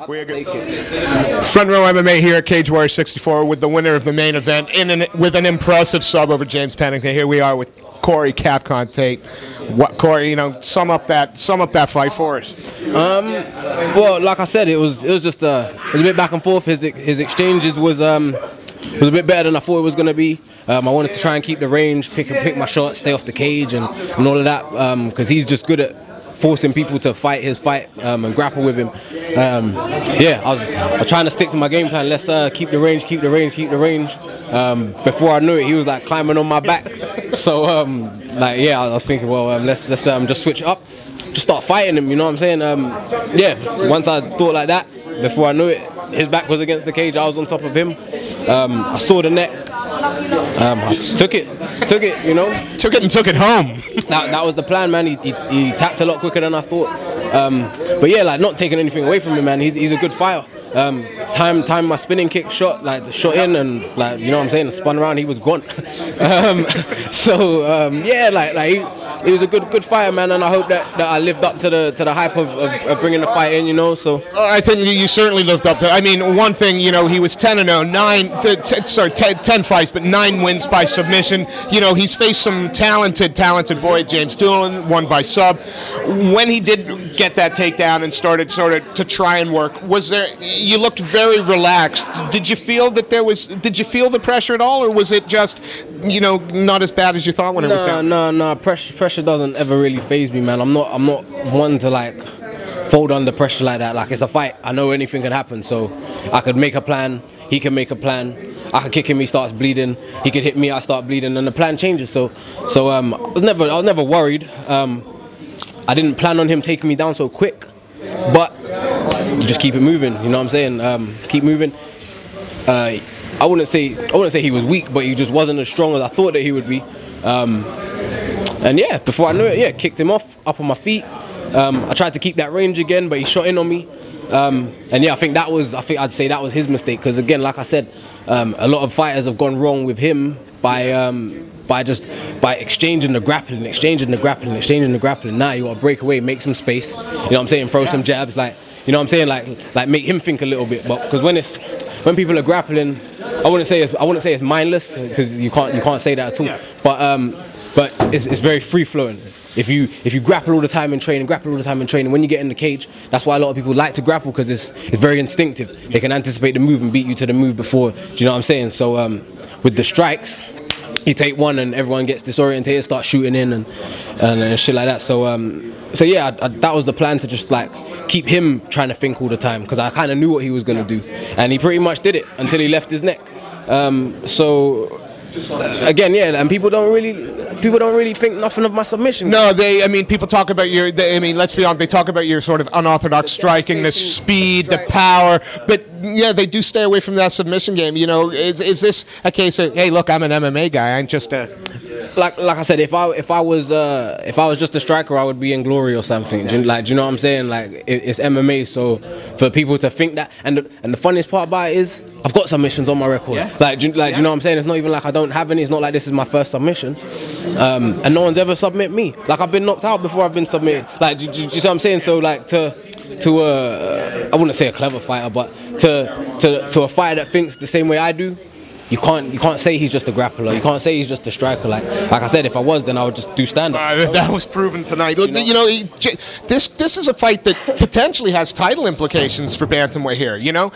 We're good. Front row MMA here at Cage Warrior 64 with the winner of the main event with an impressive sub over James Pennington. Here we are with Cory Tait. What, Cory? You know, sum up that fight for us. Well, like I said, it was just it was a bit back and forth. His exchanges was a bit better than I thought it was going to be. I wanted to try and keep the range, pick my shots, stay off the cage, and all of that, because he's just good at forcing people to fight his fight and grapple with him. Yeah, I was trying to stick to my game plan. Let's keep the range, keep the range, keep the range. Before I knew it, he was like climbing on my back. So like, yeah, I was thinking, well, let's just switch it up, just start fighting him. You know what I'm saying? Yeah, once I thought like that, before I knew it, his back was against the cage. I was on top of him. I saw the neck. I took it, you know. Took it home. That was the plan, man. He tapped a lot quicker than I thought. But yeah, like, not taking anything away from him, man. He's a good fighter. Time my spinning kick shot, like, the shot in, and, like, you know what I'm saying, spun around, he was gone. Yeah, like he was a good fighter, man, and I hope that I lived up to the hype of bringing the fight in, you know. So I think you certainly lived up to. I mean, one thing, you know, he was 10-0, 10 fights, but 9 wins by submission. You know, he's faced some talented boy, James Doolin, won by sub. When he did get that takedown and started to try and work, was there? You looked very relaxed. Did you feel that there was? Did you feel the pressure at all, or was it just, you know, not as bad as you thought when it was down? No. Pressure doesn't ever really faze me, man. I'm not one to, like, fold under pressure like that. Like, it's a fight. I know anything can happen, so I could make a plan. He can make a plan. I could kick him, he starts bleeding. He could hit me, I start bleeding, and the plan changes. So I was never worried. I didn't plan on him taking me down so quick, but you just keep it moving. You know what I'm saying? Keep moving. I wouldn't say he was weak, but he just wasn't as strong as I thought that he would be. And yeah, before I knew it, yeah, kicked him off, up on my feet. I tried to keep that range again, but he shot in on me. And yeah, I'd say that was his mistake, because again, like I said, a lot of fighters have gone wrong with him by exchanging the grappling. Now you got to break away, make some space. You know what I'm saying? Throw some jabs, like, you know what I'm saying? Like make him think a little bit. But because when people are grappling, I wouldn't say it's mindless, because you can't say that at all. Yeah. But it's very free flowing. If you grapple all the time in training, when you get in the cage, that's why a lot of people like to grapple, because it's very instinctive. They can anticipate the move and beat you to the move before. Do you know what I'm saying? So with the strikes, you take one and everyone gets disorientated, start shooting in and shit like that. So yeah, that was the plan, to just, like, keep him trying to think all the time, because I kind of knew what he was gonna do, and he pretty much did it until he left his neck. Again, yeah, and people don't really think nothing of my submission. No, I mean, people talk about let's be honest, they talk about your sort of unorthodox striking, the speed, the power, but yeah, they do stay away from that submission game. You know, is this a case of, hey, look, I'm an MMA guy, I'm just a... Like I said, if I was just a striker, I would be in glory or something. Do you know what I'm saying? Like, it's MMA, so for people to think that, and the funniest part about it is, I've got submissions on my record. Yeah. Like, do you know what I'm saying? It's not even like I don't have any. It's not like this is my first submission, and no one's ever submit me. Like, I've been knocked out before I've been submitted. Like, do you see what I'm saying? So, like, I wouldn't say a clever fighter, but to a fighter that thinks the same way I do, you can't say he's just a grappler. You can't say he's just a striker. Like I said, if I was, then I would just do stand-up. That was proven tonight. You know, this is a fight that potentially has title implications for bantamweight here. You know.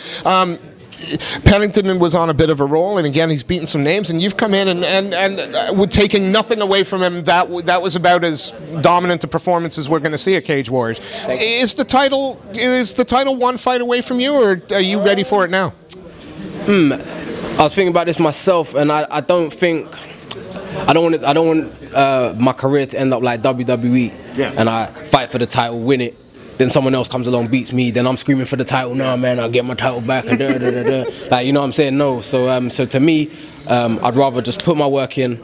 Pennington was on a bit of a roll, and again, he's beaten some names, and you've come in and with taking nothing away from him. That was about as dominant a performance as we're going to see at Cage Warriors. Is the title one fight away from you, or are you ready for it now? I was thinking about this myself, and I don't want my career to end up like WWE. Yeah. And I fight for the title, win it. Then someone else comes along, beats me, then I'm screaming for the title. No, man, I'll get my title back, and like, you know what I'm saying? No. So to me, I'd rather just put my work in,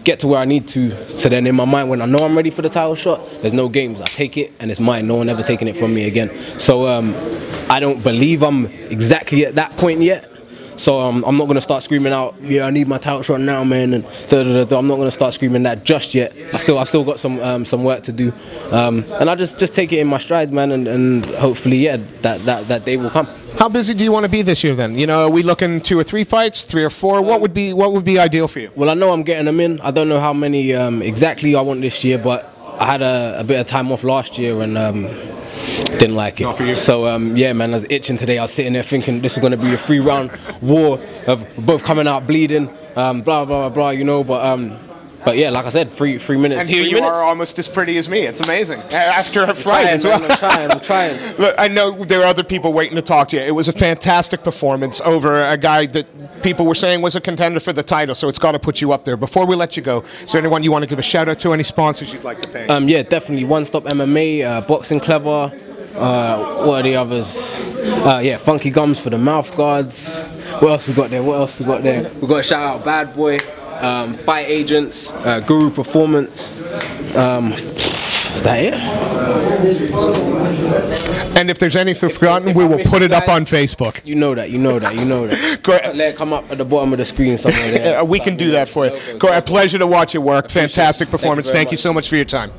get to where I need to, so then in my mind, when I know I'm ready for the title shot, there's no games. I take it, and it's mine. No one ever taking it from me again. So I don't believe I'm exactly at that point yet, So I'm not going to start screaming out, yeah, I need my title shot now, man, and I'm not going to start screaming that just yet. I still got some work to do, and I just take it in my strides, man, and hopefully, yeah, that day will come. How busy do you want to be this year then? You know, are we looking 2 or 3 fights, 3 or 4? What would be ideal for you? Well, I know I'm getting them in. I don't know how many exactly I want this year, but I had a bit of time off last year and didn't like it. Not for you. So yeah, man, I was itching today. I was sitting there thinking this was going to be a 3-round war of both coming out bleeding, blah blah blah blah, you know. But yeah, like I said, 3 minutes. And here you are, almost as pretty as me. It's amazing. After a fight as well. I'm trying. Look, I know there are other people waiting to talk to you. It was a fantastic performance over a guy that people were saying was a contender for the title, so it's got to put you up there. Before we let you go, is there anyone you want to give a shout out to? Any sponsors you'd like to thank? Yeah, definitely. One Stop MMA, Boxing Clever. What are the others? Yeah, Funky Gums for the mouth guards. What else we got there? We got to shout out Bad Boy. Fight Agents, Guru Performance. Is that it? And if there's anything forgotten, we will put it up on Facebook. You know that. Go ahead. Let it come up at the bottom of the screen somewhere there. We can do that for you. A pleasure to watch you work. Fantastic performance. Thank you so much for your time.